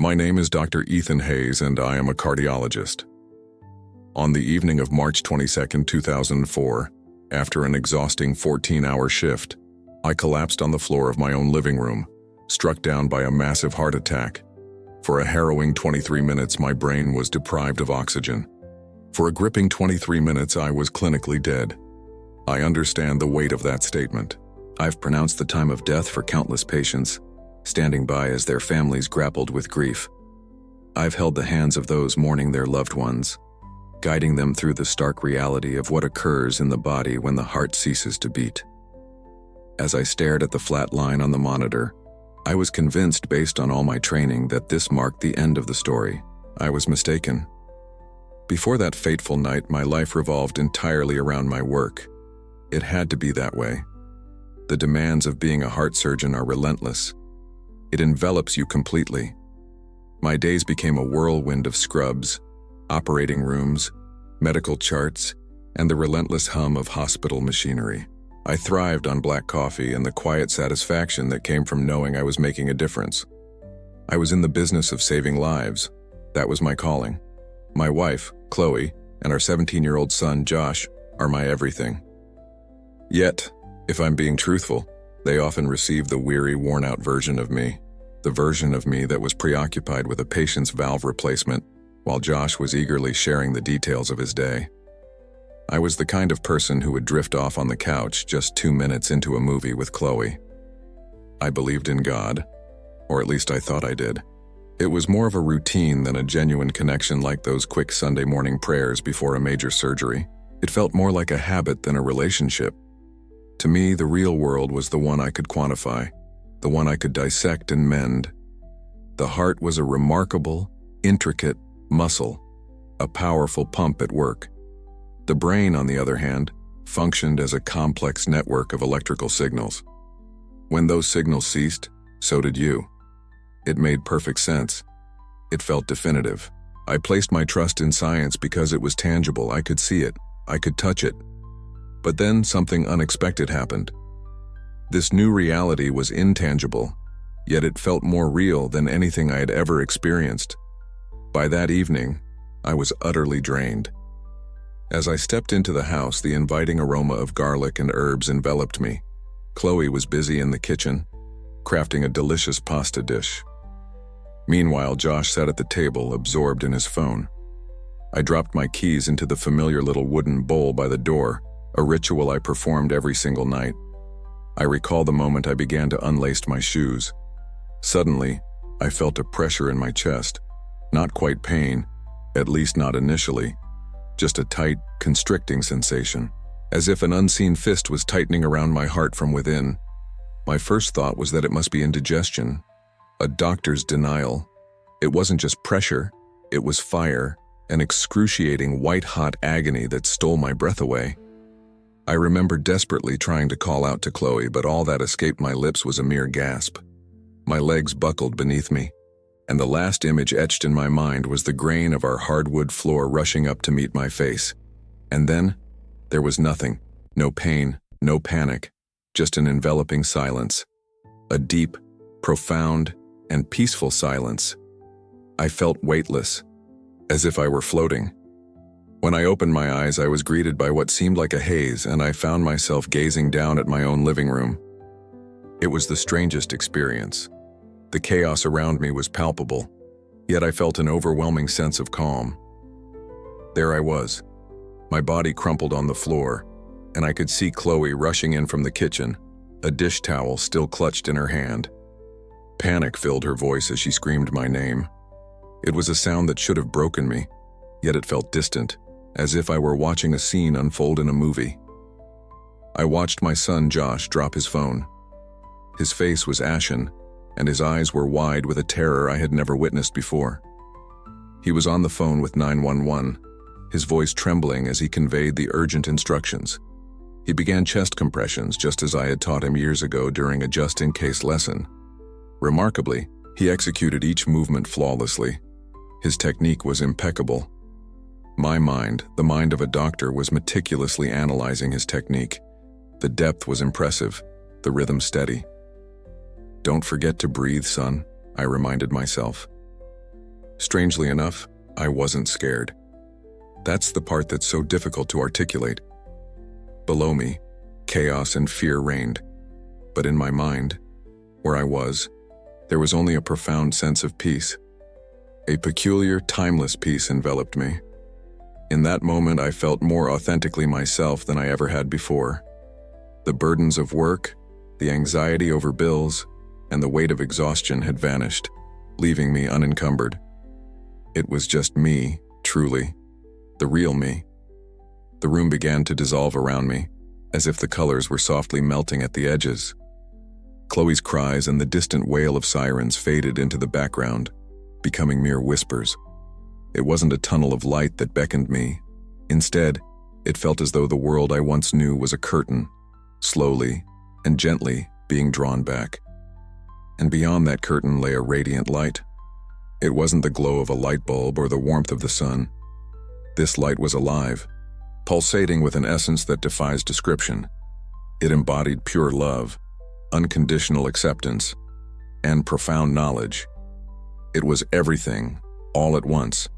My name is Dr. Ethan Hayes, and I am a cardiologist. On the evening of March 22, 2004, after an exhausting 14-hour shift, I collapsed on the floor of my own living room, struck down by a massive heart attack. For a harrowing 23 minutes, my brain was deprived of oxygen. For a gripping 23 minutes, I was clinically dead. I understand the weight of that statement. I've pronounced the time of death for countless patients, standing by as their families grappled with grief. I've held the hands of those mourning their loved ones, guiding them through the stark reality of what occurs in the body when the heart ceases to beat. As I stared at the flat line on the monitor, I was convinced, based on all my training, that this marked the end of the story. I was mistaken. Before that fateful night, my life revolved entirely around my work. It had to be that way. The demands of being a heart surgeon are relentless. It envelops you completely. My days became a whirlwind of scrubs, operating rooms, medical charts, and the relentless hum of hospital machinery. I thrived on black coffee and the quiet satisfaction that came from knowing I was making a difference. I was in the business of saving lives. That was my calling. My wife, Chloe, and our 17-year-old son, Josh, are my everything. Yet, if I'm being truthful, they often receive the weary, worn-out version of me, the version of me that was preoccupied with a patient's valve replacement, while Josh was eagerly sharing the details of his day. I was the kind of person who would drift off on the couch just 2 minutes into a movie with Chloe. I believed in God, or at least I thought I did. It was more of a routine than a genuine connection like those quick Sunday morning prayers before a major surgery. It felt more like a habit than a relationship. To me, the real world was the one I could quantify, the one I could dissect and mend. The heart was a remarkable, intricate muscle, a powerful pump at work. The brain, on the other hand, functioned as a complex network of electrical signals. When those signals ceased, so did you. It made perfect sense. It felt definitive. I placed my trust in science because it was tangible. I could see it. I could touch it. But then something unexpected happened. This new reality was intangible, yet it felt more real than anything I had ever experienced. By that evening, I was utterly drained. As I stepped into the house, the inviting aroma of garlic and herbs enveloped me. Chloe was busy in the kitchen, crafting a delicious pasta dish. Meanwhile, Josh sat at the table, absorbed in his phone. I dropped my keys into the familiar little wooden bowl by the door, a ritual I performed every single night. I recall the moment I began to unlace my shoes. Suddenly, I felt a pressure in my chest. Not quite pain, at least not initially, just a tight, constricting sensation, as if an unseen fist was tightening around my heart from within. My first thought was that it must be indigestion, a doctor's denial. It wasn't just pressure, it was fire, an excruciating white-hot agony that stole my breath away. I remember desperately trying to call out to Chloe, but all that escaped my lips was a mere gasp. My legs buckled beneath me, and the last image etched in my mind was the grain of our hardwood floor rushing up to meet my face. And then, there was nothing. No pain, no panic, just an enveloping silence. A deep, profound, and peaceful silence. I felt weightless, as if I were floating. When I opened my eyes, I was greeted by what seemed like a haze, and I found myself gazing down at my own living room. It was the strangest experience. The chaos around me was palpable, yet I felt an overwhelming sense of calm. There I was, my body crumpled on the floor, and I could see Chloe rushing in from the kitchen, a dish towel still clutched in her hand. Panic filled her voice as she screamed my name. It was a sound that should have broken me, yet it felt distant, as if I were watching a scene unfold in a movie. I watched my son Josh drop his phone. His face was ashen, and his eyes were wide with a terror I had never witnessed before. He was on the phone with 911, his voice trembling as he conveyed the urgent instructions. He began chest compressions just as I had taught him years ago during a just-in-case lesson. Remarkably, he executed each movement flawlessly. His technique was impeccable. My mind, the mind of a doctor, was meticulously analyzing his technique. The depth was impressive, the rhythm steady. "Don't forget to breathe, son," I reminded myself. Strangely enough, I wasn't scared. That's the part that's so difficult to articulate. Below me, chaos and fear reigned. But in my mind, where I was, there was only a profound sense of peace. A peculiar, timeless peace enveloped me. In that moment, I felt more authentically myself than I ever had before. The burdens of work, the anxiety over bills, and the weight of exhaustion had vanished, leaving me unencumbered. It was just me, truly, the real me. The room began to dissolve around me, as if the colors were softly melting at the edges. Chloe's cries and the distant wail of sirens faded into the background, becoming mere whispers. It wasn't a tunnel of light that beckoned me. Instead, it felt as though the world I once knew was a curtain, slowly and gently being drawn back. And beyond that curtain lay a radiant light. It wasn't the glow of a light bulb or the warmth of the sun. This light was alive, pulsating with an essence that defies description. It embodied pure love, unconditional acceptance, and profound knowledge. It was everything, all at once,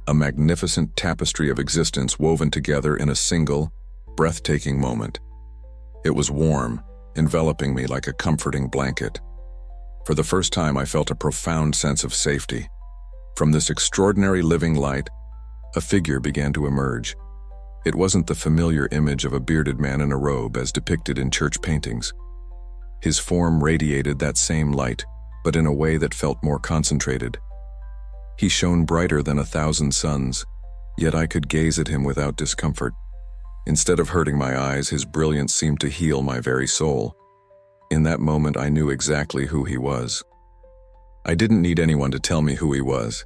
a magnificent tapestry of existence woven together in a single, breathtaking moment. It was warm, enveloping me like a comforting blanket. For the first time, I felt a profound sense of safety. From this extraordinary living light, a figure began to emerge. It wasn't the familiar image of a bearded man in a robe as depicted in church paintings. His form radiated that same light, but in a way that felt more concentrated. He shone brighter than 1,000 suns, yet I could gaze at him without discomfort. Instead of hurting my eyes, his brilliance seemed to heal my very soul. In that moment, I knew exactly who he was. I didn't need anyone to tell me who he was.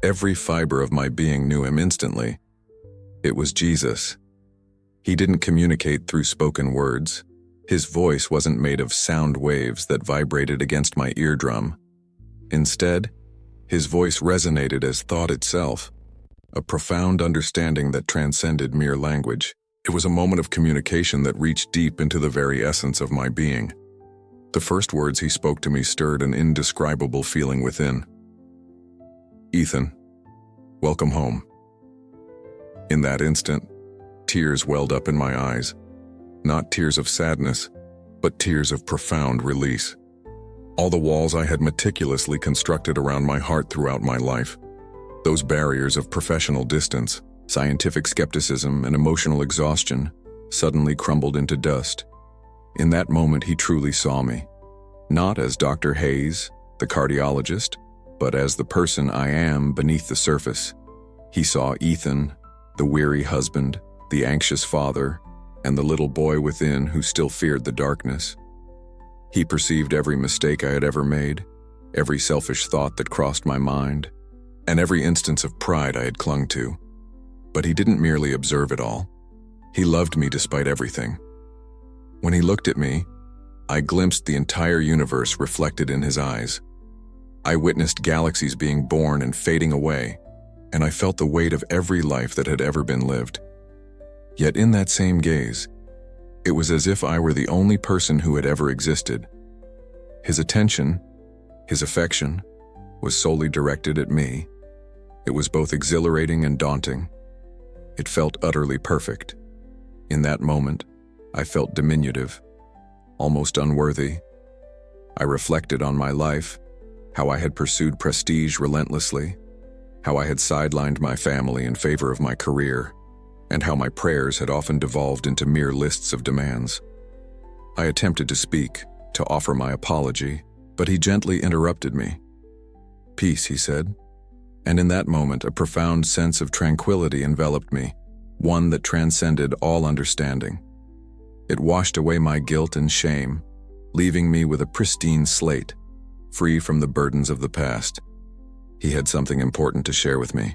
Every fiber of my being knew him instantly. It was Jesus. He didn't communicate through spoken words. His voice wasn't made of sound waves that vibrated against my eardrum. Instead, his voice resonated as thought itself, a profound understanding that transcended mere language. It was a moment of communication that reached deep into the very essence of my being. The first words he spoke to me stirred an indescribable feeling within. "Ethan, welcome home." In that instant, tears welled up in my eyes. Not tears of sadness, but tears of profound release. All the walls I had meticulously constructed around my heart throughout my life, those barriers of professional distance, scientific skepticism, and emotional exhaustion, suddenly crumbled into dust. In that moment, he truly saw me, not as Dr. Hayes, the cardiologist, but as the person I am beneath the surface. He saw Ethan, the weary husband, the anxious father, and the little boy within who still feared the darkness. He perceived every mistake I had ever made, every selfish thought that crossed my mind, and every instance of pride I had clung to. But he didn't merely observe it all. He loved me despite everything. When he looked at me, I glimpsed the entire universe reflected in his eyes. I witnessed galaxies being born and fading away, and I felt the weight of every life that had ever been lived. Yet in that same gaze, it was as if I were the only person who had ever existed. His attention, his affection, was solely directed at me. It was both exhilarating and daunting. It felt utterly perfect. In that moment, I felt diminutive, almost unworthy. I reflected on my life, how I had pursued prestige relentlessly, how I had sidelined my family in favor of my career, and how my prayers had often devolved into mere lists of demands. I attempted to speak, to offer my apology, but he gently interrupted me. "Peace," he said, and in that moment a profound sense of tranquility enveloped me, one that transcended all understanding. It washed away my guilt and shame, leaving me with a pristine slate, free from the burdens of the past. He had something important to share with me.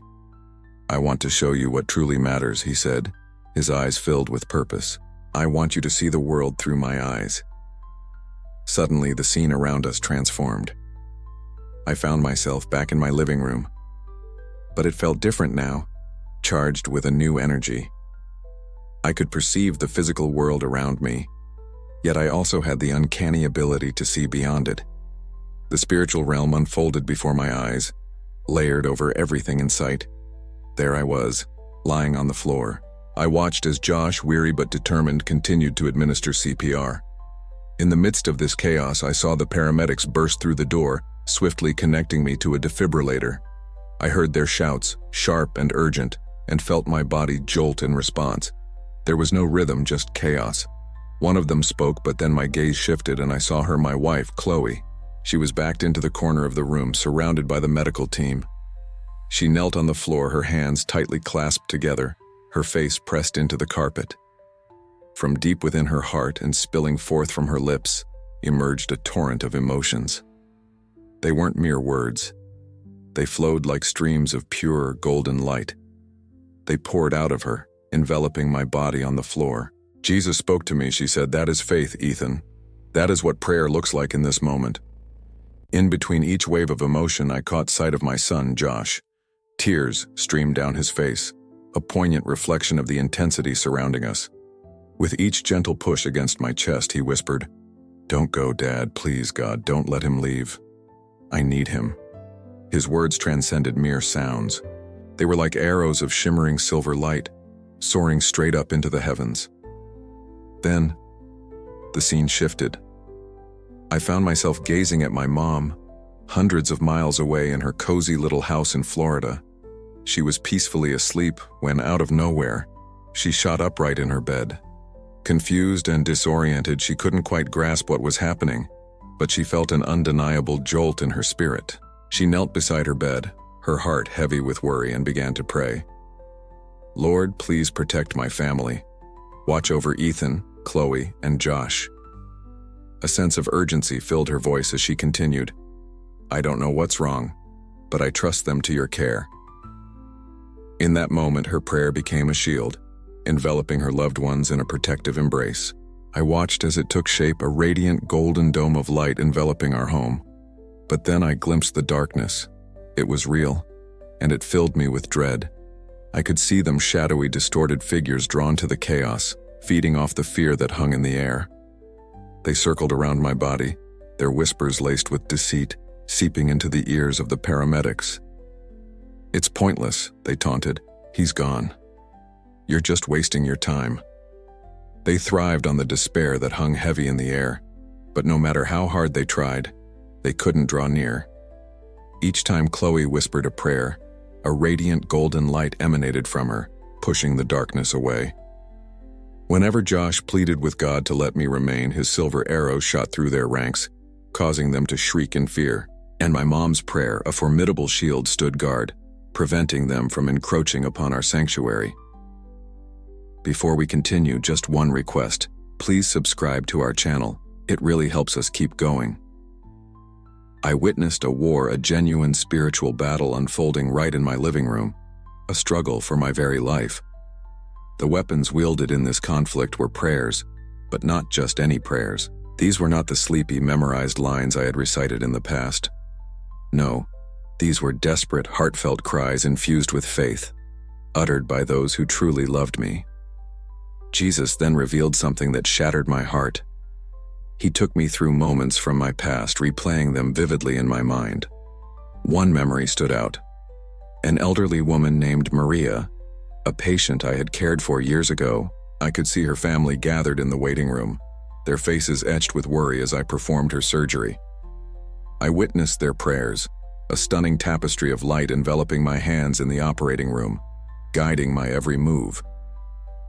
"I want to show you what truly matters," he said, his eyes filled with purpose. "I want you to see the world through my eyes." Suddenly, the scene around us transformed. I found myself back in my living room. But it felt different now, charged with a new energy. I could perceive the physical world around me, yet I also had the uncanny ability to see beyond it. The spiritual realm unfolded before my eyes, layered over everything in sight. There I was, lying on the floor. I watched as Josh, weary but determined, continued to administer CPR. In the midst of this chaos, I saw the paramedics burst through the door, swiftly connecting me to a defibrillator. I heard their shouts, sharp and urgent, and felt my body jolt in response. There was no rhythm, just chaos. One of them spoke, but then my gaze shifted and I saw her, my wife, Chloe. She was backed into the corner of the room, surrounded by the medical team. She knelt on the floor, her hands tightly clasped together, her face pressed into the carpet. From deep within her heart and spilling forth from her lips emerged a torrent of emotions. They weren't mere words. They flowed like streams of pure golden light. They poured out of her, enveloping my body on the floor. "Jesus spoke to me," she said. "That is faith, Ethan. That is what prayer looks like in this moment." In between each wave of emotion, I caught sight of my son, Josh. Tears streamed down his face, a poignant reflection of the intensity surrounding us. With each gentle push against my chest, he whispered, "Don't go, Dad. Please, God, don't let him leave. I need him." His words transcended mere sounds. They were like arrows of shimmering silver light, soaring straight up into the heavens. Then, the scene shifted. I found myself gazing at my mom, hundreds of miles away in her cozy little house in Florida. She was peacefully asleep when, out of nowhere, she shot upright in her bed. Confused and disoriented, she couldn't quite grasp what was happening, but she felt an undeniable jolt in her spirit. She knelt beside her bed, her heart heavy with worry, and began to pray. "Lord, please protect my family. Watch over Ethan, Chloe, and Josh." A sense of urgency filled her voice as she continued, "I don't know what's wrong, but I trust them to your care." In that moment, her prayer became a shield, enveloping her loved ones in a protective embrace. I watched as it took shape, a radiant golden dome of light enveloping our home. But then I glimpsed the darkness. It was real, and it filled me with dread. I could see them, shadowy, distorted figures drawn to the chaos, feeding off the fear that hung in the air. They circled around my body, their whispers laced with deceit, seeping into the ears of the paramedics. "It's pointless," they taunted. "He's gone. You're just wasting your time." They thrived on the despair that hung heavy in the air, but no matter how hard they tried, they couldn't draw near. Each time Chloe whispered a prayer, a radiant golden light emanated from her, pushing the darkness away. Whenever Josh pleaded with God to let me remain, his silver arrow shot through their ranks, causing them to shriek in fear. And my mom's prayer, a formidable shield, stood guard, preventing them from encroaching upon our sanctuary. Before we continue, just one request. Please subscribe to our channel. It really helps us keep going. I witnessed a war, a genuine spiritual battle unfolding right in my living room, a struggle for my very life. The weapons wielded in this conflict were prayers, but not just any prayers. These were not the sleepy, memorized lines I had recited in the past. No, these were desperate, heartfelt cries infused with faith, uttered by those who truly loved me. Jesus then revealed something that shattered my heart. He took me through moments from my past, replaying them vividly in my mind. One memory stood out. An elderly woman named Maria, a patient I had cared for years ago. I could see her family gathered in the waiting room, their faces etched with worry as I performed her surgery. I witnessed their prayers, a stunning tapestry of light enveloping my hands in the operating room, guiding my every move.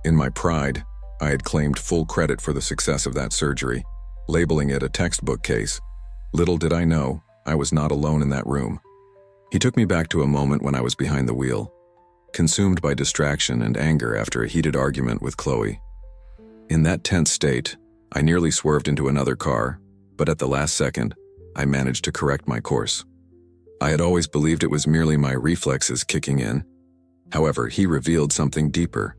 In my pride, I had claimed full credit for the success of that surgery, labeling it a textbook case. Little did I know, I was not alone in that room. He took me back to a moment when I was behind the wheel, consumed by distraction and anger after a heated argument with Chloe. In that tense state, I nearly swerved into another car, but at the last second, I managed to correct my course. I had always believed it was merely my reflexes kicking in. However, he revealed something deeper.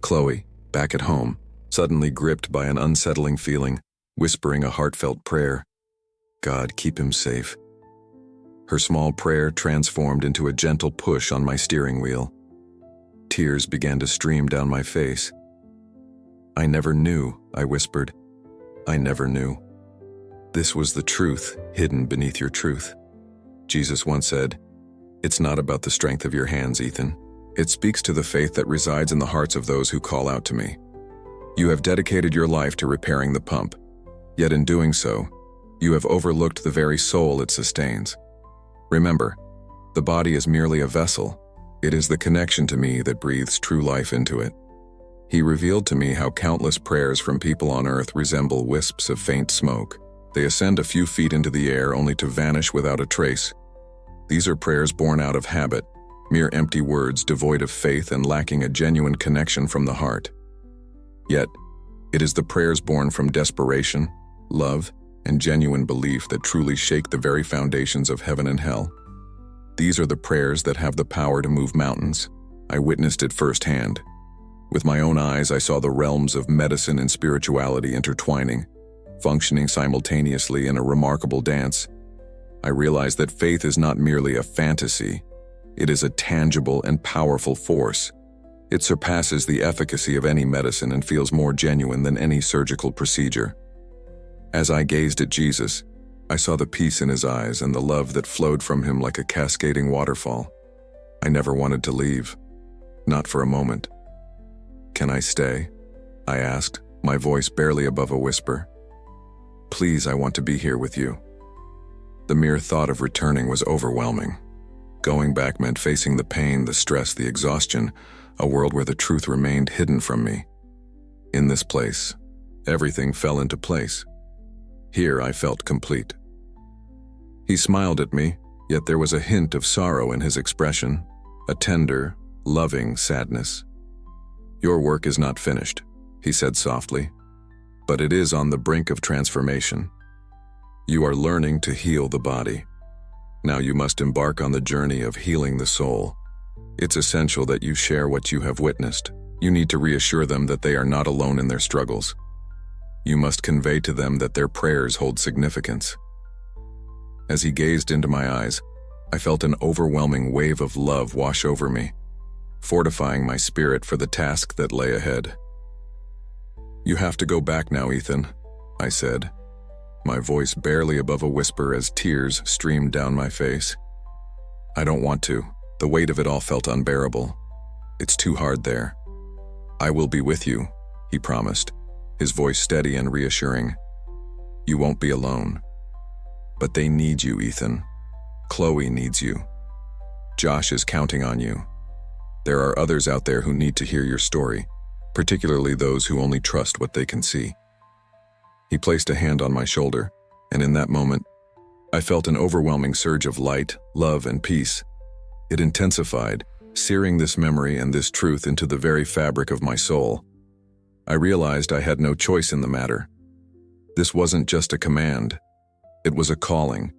Chloe, back at home, suddenly gripped by an unsettling feeling, whispering a heartfelt prayer. "God, keep him safe." Her small prayer transformed into a gentle push on my steering wheel. Tears began to stream down my face. "I never knew," I whispered. "I never knew. This was the truth hidden beneath your truth." Jesus once said, It's not about the strength of your hands, Ethan. It speaks to the faith that resides in the hearts of those who call out to me. You have dedicated your life to repairing the pump, yet in doing so, you have overlooked the very soul it sustains. Remember, the body is merely a vessel. It is the connection to me that breathes true life into it. He revealed to me how countless prayers from people on earth resemble wisps of faint smoke. They ascend a few feet into the air only to vanish without a trace. These are prayers born out of habit, mere empty words devoid of faith and lacking a genuine connection from the heart. Yet, it is the prayers born from desperation, love, and genuine belief that truly shake the very foundations of heaven and hell. These are the prayers that have the power to move mountains. I witnessed it firsthand. With my own eyes, I saw the realms of medicine and spirituality intertwining, functioning simultaneously in a remarkable dance. I realized that faith is not merely a fantasy. It is a tangible and powerful force. It surpasses the efficacy of any medicine and feels more genuine than any surgical procedure. As I gazed at Jesus, I saw the peace in his eyes and the love that flowed from him like a cascading waterfall. I never wanted to leave, not for a moment. "Can I stay?" I asked, my voice barely above a whisper. "Please, I want to be here with you." The mere thought of returning was overwhelming. Going back meant facing the pain, the stress, the exhaustion, a world where the truth remained hidden from me. In this place, everything fell into place. Here I felt complete. He smiled at me, yet there was a hint of sorrow in his expression, a tender, loving sadness. "Your work is not finished," he said softly, "but it is on the brink of transformation. You are learning to heal the body. Now you must embark on the journey of healing the soul. It's essential that you share what you have witnessed. You need to reassure them that they are not alone in their struggles. You must convey to them that their prayers hold significance." As he gazed into my eyes, I felt an overwhelming wave of love wash over me, fortifying my spirit for the task that lay ahead. "You have to go back now, Ethan," I said, my voice barely above a whisper as tears streamed down my face. "I don't want to. The weight of it all felt unbearable. It's too hard there." "I will be with you," he promised, his voice steady and reassuring. "You won't be alone. But they need you, Ethan. Chloe needs you. Josh is counting on you. There are others out there who need to hear your story, particularly those who only trust what they can see." He placed a hand on my shoulder, and in that moment, I felt an overwhelming surge of light, love, and peace. It intensified, searing this memory and this truth into the very fabric of my soul. I realized I had no choice in the matter. This wasn't just a command. It was a calling,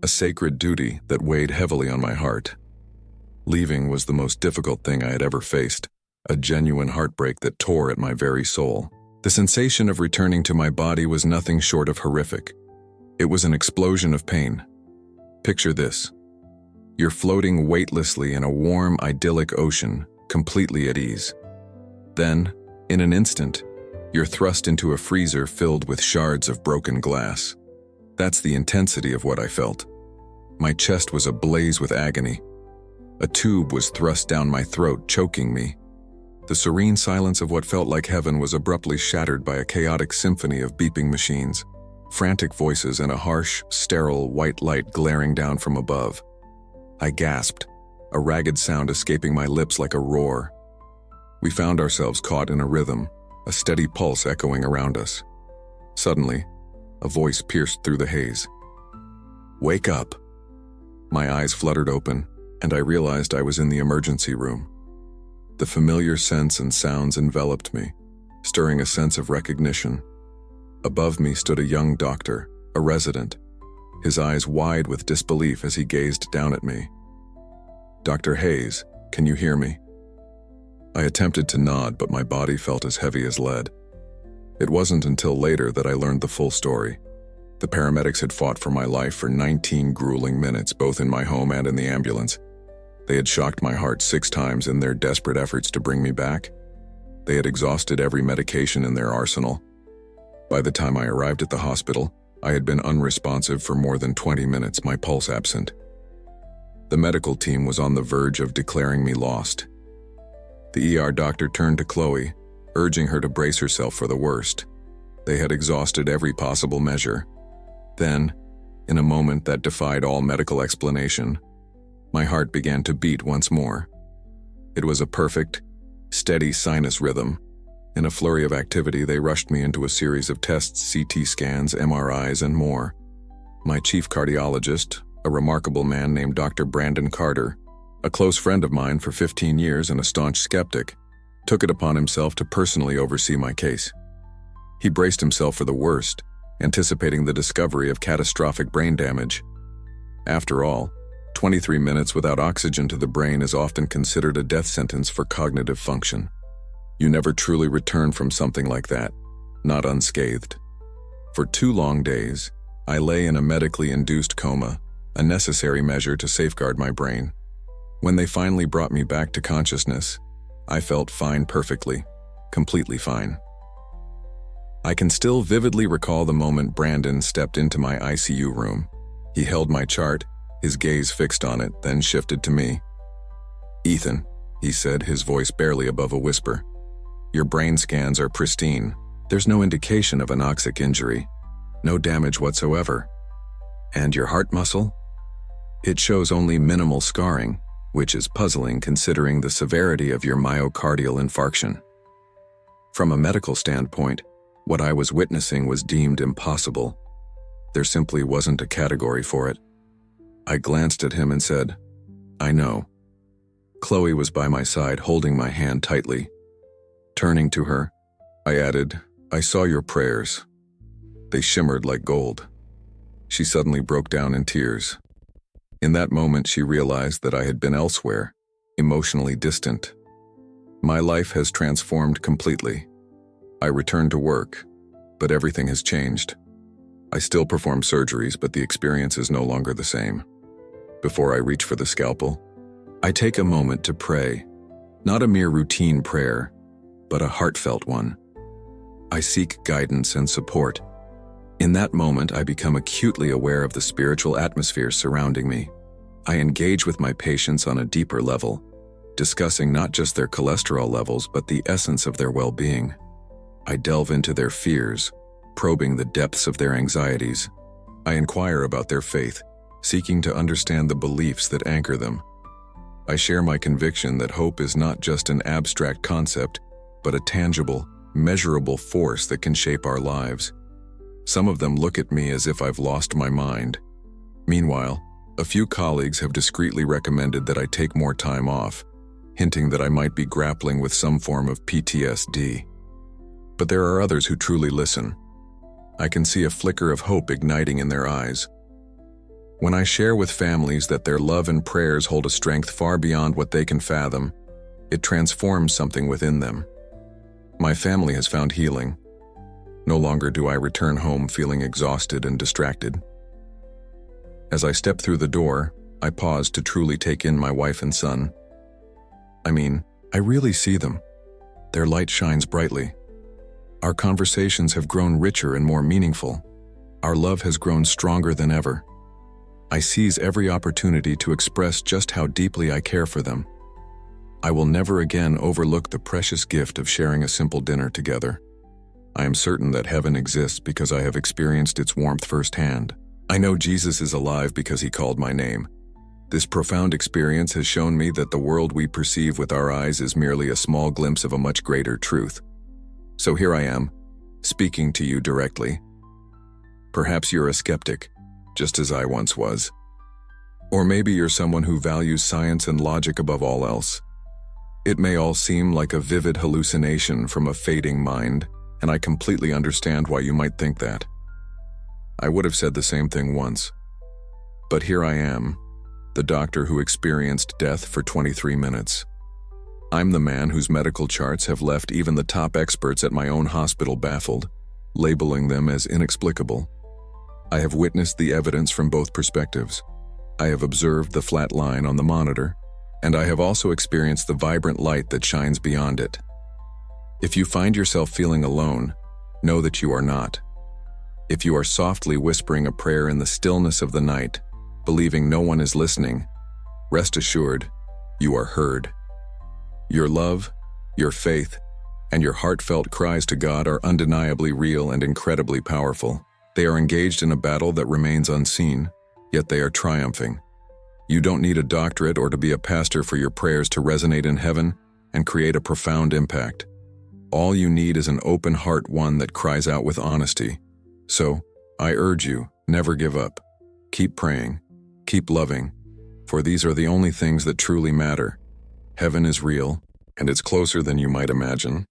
a sacred duty that weighed heavily on my heart. Leaving was the most difficult thing I had ever faced, a genuine heartbreak that tore at my very soul. The sensation of returning to my body was nothing short of horrific. It was an explosion of pain. Picture this. You're floating weightlessly in a warm, idyllic ocean, completely at ease. Then, in an instant, you're thrust into a freezer filled with shards of broken glass. That's the intensity of what I felt. My chest was ablaze with agony. A tube was thrust down my throat, choking me. The serene silence of what felt like heaven was abruptly shattered by a chaotic symphony of beeping machines, frantic voices, and a harsh, sterile white light glaring down from above. I gasped, a ragged sound escaping my lips like a roar. We found ourselves caught in a rhythm, a steady pulse echoing around us. Suddenly, a voice pierced through the haze. "Wake up!" My eyes fluttered open, and I realized I was in the emergency room. The familiar scents and sounds enveloped me, stirring a sense of recognition. Above me stood a young doctor, a resident, his eyes wide with disbelief as he gazed down at me. "Dr. Hayes, can you hear me?" I attempted to nod, but my body felt as heavy as lead. It wasn't until later that I learned the full story. The paramedics had fought for my life for 19 grueling minutes, both in my home and in the ambulance. They had shocked my heart 6 times in their desperate efforts to bring me back. They had exhausted every medication in their arsenal. By the time I arrived at the hospital, I had been unresponsive for more than 20 minutes, my pulse absent. The medical team was on the verge of declaring me lost. The ER doctor turned to Chloe, urging her to brace herself for the worst. They had exhausted every possible measure. Then, in a moment that defied all medical explanation, my heart began to beat once more. It was a perfect, steady sinus rhythm. In a flurry of activity, they rushed me into a series of tests, CT scans, MRIs, and more. My chief cardiologist, a remarkable man named Dr. Brandon Carter, a close friend of mine for 15 years and a staunch skeptic, took it upon himself to personally oversee my case. He braced himself for the worst, anticipating the discovery of catastrophic brain damage. After all, 23 minutes without oxygen to the brain is often considered a death sentence for cognitive function. You never truly return from something like that, not unscathed. For 2 long days, I lay in a medically induced coma, a necessary measure to safeguard my brain. When they finally brought me back to consciousness, I felt fine perfectly, completely fine. I can still vividly recall the moment Brandon stepped into my ICU room. He held my chart, his gaze fixed on it, then shifted to me. "Ethan," he said, his voice barely above a whisper, "your brain scans are pristine. There's no indication of anoxic injury, no damage whatsoever. And your heart muscle? It shows only minimal scarring, which is puzzling considering the severity of your myocardial infarction." From a medical standpoint, what I was witnessing was deemed impossible. There simply wasn't a category for it. I glanced at him and said, "I know." Chloe was by my side, holding my hand tightly. Turning to her, I added, "I saw your prayers. They shimmered like gold." She suddenly broke down in tears. In that moment, she realized that I had been elsewhere, emotionally distant. My life has transformed completely. I returned to work, but everything has changed. I still perform surgeries, but the experience is no longer the same. Before I reach for the scalpel, I take a moment to pray, not a mere routine prayer, but a heartfelt one. I seek guidance and support. In that moment, I become acutely aware of the spiritual atmosphere surrounding me. I engage with my patients on a deeper level, discussing not just their cholesterol levels, but the essence of their well-being. I delve into their fears, probing the depths of their anxieties. I inquire about their faith, seeking to understand the beliefs that anchor them. I share my conviction that hope is not just an abstract concept, but a tangible, measurable force that can shape our lives. Some of them look at me as if I've lost my mind. Meanwhile, a few colleagues have discreetly recommended that I take more time off, hinting that I might be grappling with some form of PTSD. But there are others who truly listen. I can see a flicker of hope igniting in their eyes. When I share with families that their love and prayers hold a strength far beyond what they can fathom, it transforms something within them. My family has found healing. No longer do I return home feeling exhausted and distracted. As I step through the door, I pause to truly take in my wife and son. I really see them. Their light shines brightly. Our conversations have grown richer and more meaningful. Our love has grown stronger than ever. I seize every opportunity to express just how deeply I care for them. I will never again overlook the precious gift of sharing a simple dinner together. I am certain that heaven exists because I have experienced its warmth firsthand. I know Jesus is alive because he called my name. This profound experience has shown me that the world we perceive with our eyes is merely a small glimpse of a much greater truth. So here I am, speaking to you directly. Perhaps you're a skeptic, just as I once was. Or maybe you're someone who values science and logic above all else. It may all seem like a vivid hallucination from a fading mind, and I completely understand why you might think that. I would have said the same thing once. But here I am, the doctor who experienced death for 23 minutes. I'm the man whose medical charts have left even the top experts at my own hospital baffled, labeling them as inexplicable. I have witnessed the evidence from both perspectives. I have observed the flat line on the monitor, and I have also experienced the vibrant light that shines beyond it. If you find yourself feeling alone, know that you are not. If you are softly whispering a prayer in the stillness of the night, believing no one is listening, Rest assured, you are heard. Your love, your faith, and your heartfelt cries to God are undeniably real and incredibly powerful. They are engaged in a battle that remains unseen, yet they are triumphing. You don't need a doctorate or to be a pastor for your prayers to resonate in heaven and create a profound impact. All you need is an open heart, one that cries out with honesty. So, I urge you, never give up. Keep praying, keep loving, for these are the only things that truly matter. Heaven is real, and it's closer than you might imagine.